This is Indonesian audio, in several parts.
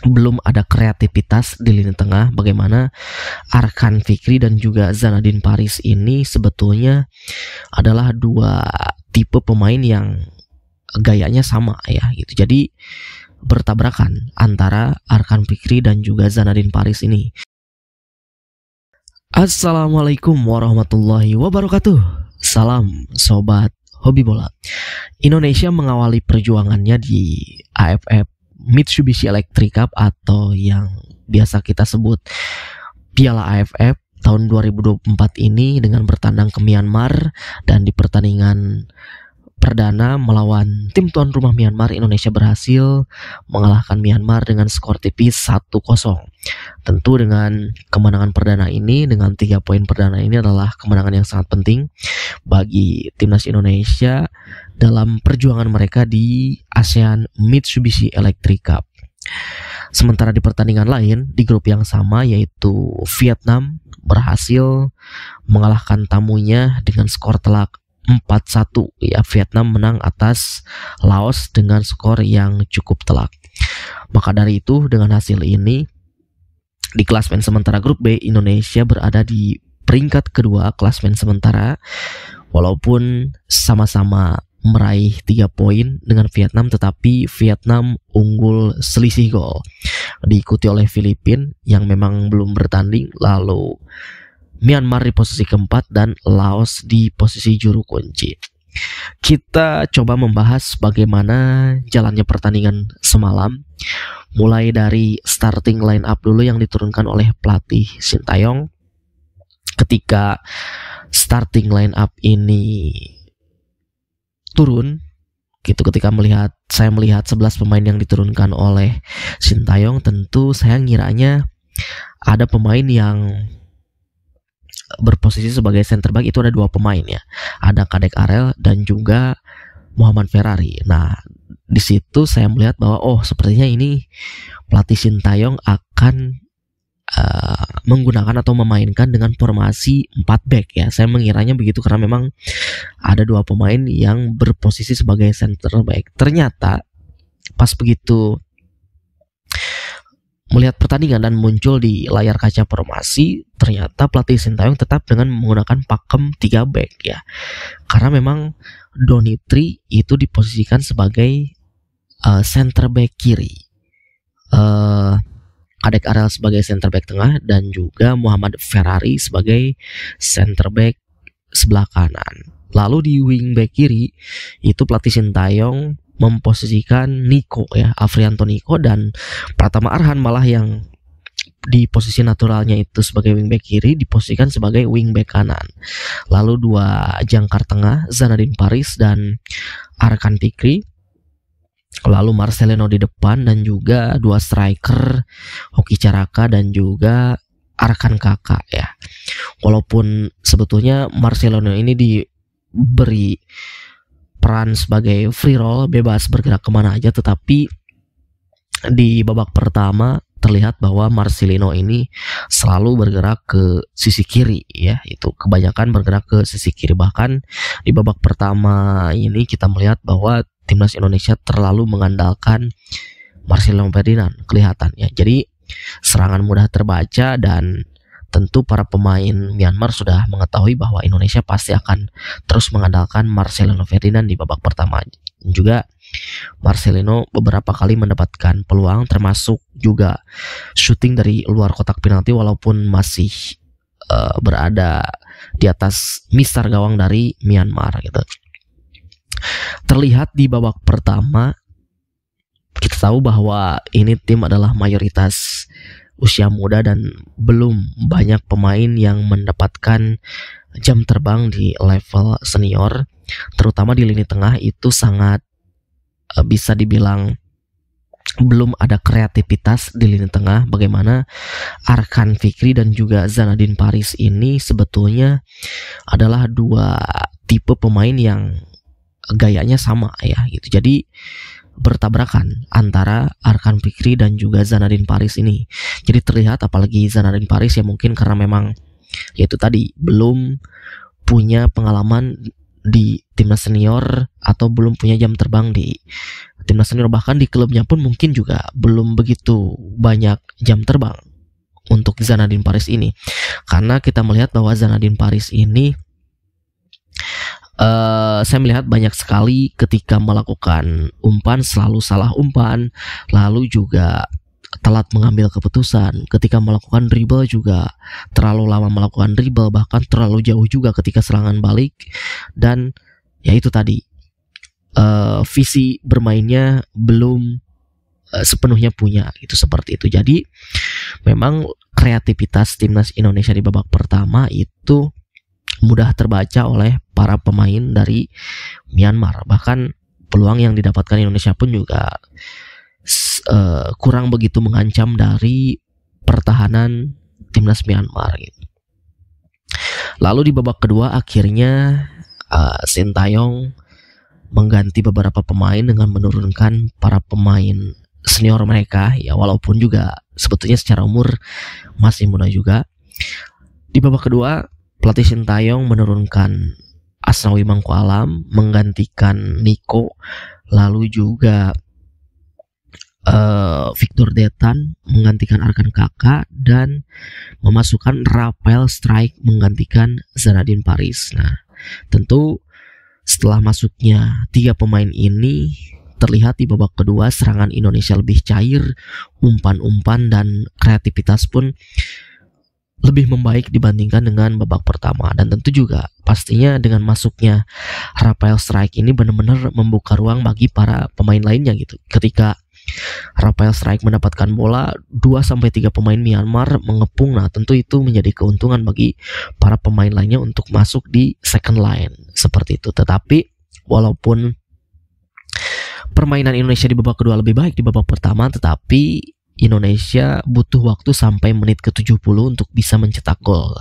belum ada kreativitas di lini tengah. Bagaimana Arkan Fikri dan juga Zanadin Paris ini sebetulnya adalah dua tipe pemain yang gayanya sama ya gitu. Jadi bertabrakan antara Arkan Fikri dan juga Zanadin Paris ini. Assalamualaikum warahmatullahi wabarakatuh. Salam sobat hobi bola. Indonesia mengawali perjuangannya di AFF Mitsubishi Electric Cup atau yang biasa kita sebut Piala AFF tahun 2024 ini dengan bertandang ke Myanmar, dan di pertandingan perdana melawan tim tuan rumah Myanmar, Indonesia berhasil mengalahkan Myanmar dengan skor tipis 1-0. Tentu dengan kemenangan perdana ini, dengan 3 poin perdana ini adalah kemenangan yang sangat penting bagi timnas Indonesia dalam perjuangan mereka di ASEAN Mitsubishi Electric Cup. Sementara di pertandingan lain di grup yang sama, yaitu Vietnam berhasil mengalahkan tamunya dengan skor telak 4-1 ya. Vietnam menang atas Laos dengan skor yang cukup telak. Maka dari itu, dengan hasil ini di klasmen sementara grup B, Indonesia berada di peringkat kedua klasmen sementara, walaupun sama-sama meraih 3 poin dengan Vietnam, tetapi Vietnam unggul selisih gol, diikuti oleh Filipina yang memang belum bertanding, lalu Myanmar di posisi keempat, dan Laos di posisi juru kunci. Kita coba membahas bagaimana jalannya pertandingan semalam, mulai dari starting line up dulu yang diturunkan oleh pelatih Sintayong. Ketika starting line up ini turun gitu, ketika saya melihat 11 pemain yang diturunkan oleh Sintayong, tentu saya ngiranya ada pemain yang berposisi sebagai center back. Itu ada 2 pemain ya, ada Kadek Arel dan juga Muhammad Ferrari. Nah, di situ saya melihat bahwa sepertinya ini pelatih Sintayong akan menggunakan atau memainkan dengan formasi 4 back ya. Saya mengiranya begitu karena memang ada 2 pemain yang berposisi sebagai center back. Ternyata pas begitu melihat pertandingan dan muncul di layar kaca formasi, ternyata pelatih Sintayong tetap dengan menggunakan pakem 3 back ya. Karena memang Donitri itu diposisikan sebagai center back kiri, Kadek Arel sebagai center back tengah, dan juga Muhammad Ferrari sebagai center back sebelah kanan. Lalu di wing back kiri itu pelatih Sintayong memposisikan Niko ya, Afrianto Niko, dan Pratama Arhan malah yang di posisi naturalnya itu sebagai wingback kiri diposisikan sebagai wingback kanan. Lalu 2 jangkar tengah, Zanadin Paris dan Arkan Fikri. Lalu Marcelino di depan, dan juga 2 striker, Hoki Caraka dan juga Arkan Kakak ya. Walaupun sebetulnya Marcelino ini diberi peran sebagai free roll, bebas bergerak kemana aja, tetapi di babak pertama terlihat bahwa Marcelino ini selalu bergerak ke sisi kiri ya, itu kebanyakan bergerak ke sisi kiri. Bahkan di babak pertama ini kita melihat bahwa timnas Indonesia terlalu mengandalkan Marcelino Ferdinand kelihatannya. Jadi serangan mudah terbaca, dan tentu para pemain Myanmar sudah mengetahui bahwa Indonesia pasti akan terus mengandalkan Marcelino Ferdinand di babak pertama. Juga Marcelino beberapa kali mendapatkan peluang, termasuk juga shooting dari luar kotak penalti, walaupun masih berada di atas mistar gawang dari Myanmar gitu. Terlihat di babak pertama, kita tahu bahwa ini tim adalah mayoritas usia muda dan belum banyak pemain yang mendapatkan jam terbang di level senior, terutama di lini tengah itu sangat bisa dibilang belum ada kreativitas di lini tengah. Bagaimana Arkan Fikri dan juga Zanadin Paris ini sebetulnya adalah 2 tipe pemain yang gayanya sama ya gitu. Jadi bertabrakan antara Arkan Fikri dan juga Zanadin Paris ini. Jadi terlihat, apalagi Zanadin Paris ya, mungkin karena memang yaitu tadi belum punya pengalaman di timnas senior atau belum punya jam terbang di timnas senior, bahkan di klubnya pun mungkin juga belum begitu banyak jam terbang untuk Zanadin Paris ini, karena kita melihat bahwa Zanadin Paris ini saya melihat banyak sekali ketika melakukan umpan selalu salah umpan, lalu juga telat mengambil keputusan. Ketika melakukan dribble juga terlalu lama melakukan dribble, bahkan terlalu jauh juga ketika serangan balik. Dan ya itu tadi, visi bermainnya belum sepenuhnya punya, itu seperti itu. Jadi memang kreativitas timnas Indonesia di babak pertama itu mudah terbaca oleh para pemain dari Myanmar. Bahkan peluang yang didapatkan Indonesia pun juga kurang begitu mengancam dari pertahanan timnas Myanmar gitu. Lalu di babak kedua akhirnya Sintayong mengganti beberapa pemain dengan menurunkan para pemain senior mereka, ya walaupun juga sebetulnya secara umur masih muda juga. Di babak kedua pelatih Sintayong menurunkan Asnawi Mangku Alam menggantikan Nico, lalu juga Victor Detan menggantikan Arkan Kaka, dan memasukkan Rafael Strike menggantikan Zanadin Paris. Nah, tentu setelah masuknya 3 pemain ini, terlihat di babak kedua serangan Indonesia lebih cair, umpan-umpan dan kreativitas pun lebih membaik dibandingkan dengan babak pertama. Dan tentu juga pastinya dengan masuknya Rafael Strike ini benar-benar membuka ruang bagi para pemain lainnya gitu. Ketika Rafael Strike mendapatkan bola, 2-3 pemain Myanmar mengepung. Nah, tentu itu menjadi keuntungan bagi para pemain lainnya untuk masuk di second line seperti itu. Tetapi walaupun permainan Indonesia di babak kedua lebih baik di babak pertama, tetapi Indonesia butuh waktu sampai menit ke-70 untuk bisa mencetak gol.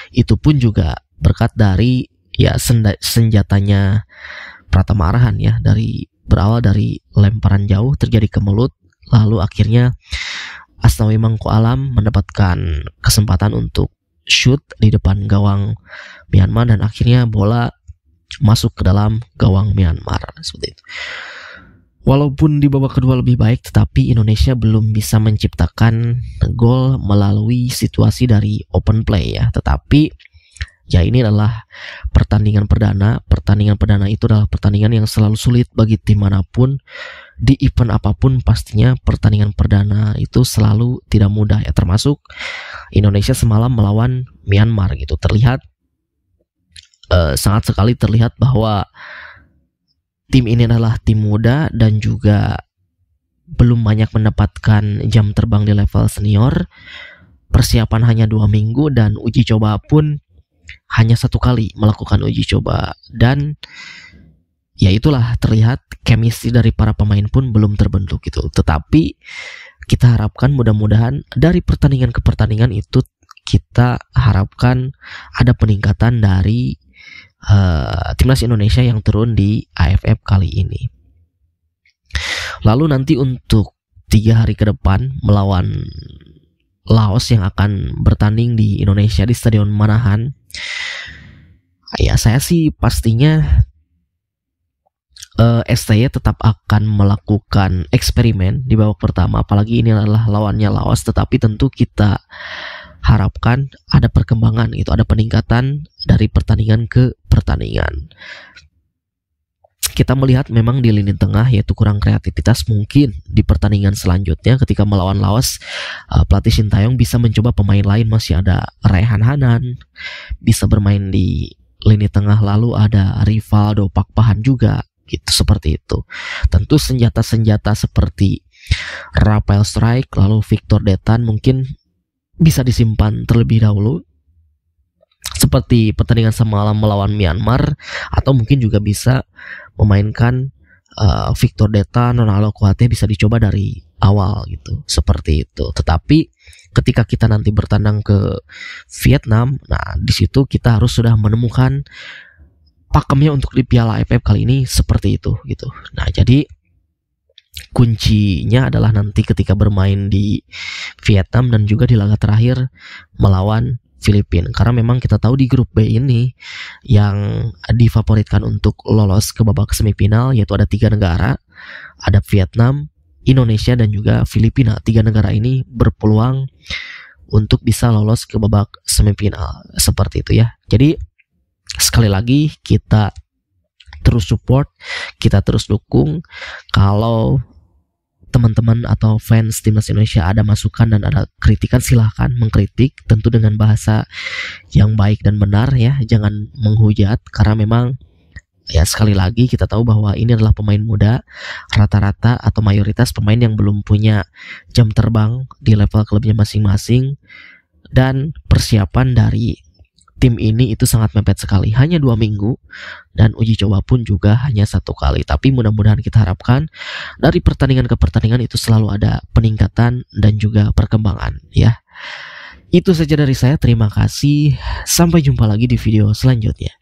Itu pun juga berkat dari ya senjatanya Pratama Arhan ya, berawal dari lemparan jauh terjadi ke mulut, lalu akhirnya Asnawi Mangku Alam mendapatkan kesempatan untuk shoot di depan gawang Myanmar, dan akhirnya bola masuk ke dalam gawang Myanmar seperti itu. Walaupun di babak kedua lebih baik, tetapi Indonesia belum bisa menciptakan gol melalui situasi dari open play ya. Tetapi ya ini adalah pertandingan perdana. Pertandingan perdana itu adalah pertandingan yang selalu sulit bagi tim manapun. Di event apapun pastinya pertandingan perdana itu selalu tidak mudah ya. Termasuk Indonesia semalam melawan Myanmar gitu. Terlihat sangat sekali terlihat bahwa tim ini adalah tim muda dan juga belum banyak mendapatkan jam terbang di level senior. Persiapan hanya 2 minggu dan uji coba pun hanya 1 kali melakukan uji coba. Dan ya itulah, terlihat chemistry dari para pemain pun belum terbentuk gitu. Tetapi kita harapkan mudah-mudahan dari pertandingan ke pertandingan itu kita harapkan ada peningkatan dari timnas Indonesia yang turun di AFF kali ini. Lalu nanti untuk 3 hari ke depan melawan Laos yang akan bertanding di Indonesia di Stadion Manahan, ya saya sih pastinya STY tetap akan melakukan eksperimen di babak pertama, apalagi ini adalah lawannya Laos. Tetapi tentu kita harapkan ada perkembangan itu, ada peningkatan dari pertandingan ke pertandingan. Kita melihat memang di lini tengah yaitu kurang kreativitas. Mungkin di pertandingan selanjutnya ketika melawan Laos, pelatih Sintayong bisa mencoba pemain lain. Masih ada Raihan Hanan bisa bermain di lini tengah, lalu ada Rivaldo Pakpahan juga gitu, seperti itu. Tentu senjata-senjata seperti Rafael Strike lalu Victor Detan mungkin bisa disimpan terlebih dahulu seperti pertandingan semalam melawan Myanmar, atau mungkin juga bisa memainkan Victor Detan, Ronaldo Kouate bisa dicoba dari awal gitu, seperti itu. Tetapi ketika kita nanti bertandang ke Vietnam, nah di situ kita harus sudah menemukan pakemnya untuk di Piala AFF kali ini seperti itu gitu. Nah, jadi kuncinya adalah nanti ketika bermain di Vietnam dan juga di laga terakhir melawan Filipina. Karena memang kita tahu di grup B ini yang difavoritkan untuk lolos ke babak semifinal yaitu ada 3 negara. ada Vietnam, Indonesia dan juga Filipina. 3 negara ini berpeluang untuk bisa lolos ke babak semifinal seperti itu ya. Jadi sekali lagi kita terus support, kita terus dukung. Kalau teman-teman atau fans timnas Indonesia ada masukan dan ada kritikan, silahkan mengkritik, tentu dengan bahasa yang baik dan benar ya, jangan menghujat, karena memang ya sekali lagi kita tahu bahwa ini adalah pemain muda, rata-rata atau mayoritas pemain yang belum punya jam terbang di level klubnya masing-masing, dan persiapan dari tim ini itu sangat mepet sekali, hanya 2 minggu, dan uji coba pun juga hanya 1 kali. Tapi mudah-mudahan kita harapkan dari pertandingan ke pertandingan itu selalu ada peningkatan dan juga perkembangan ya. Itu saja dari saya, terima kasih, sampai jumpa lagi di video selanjutnya.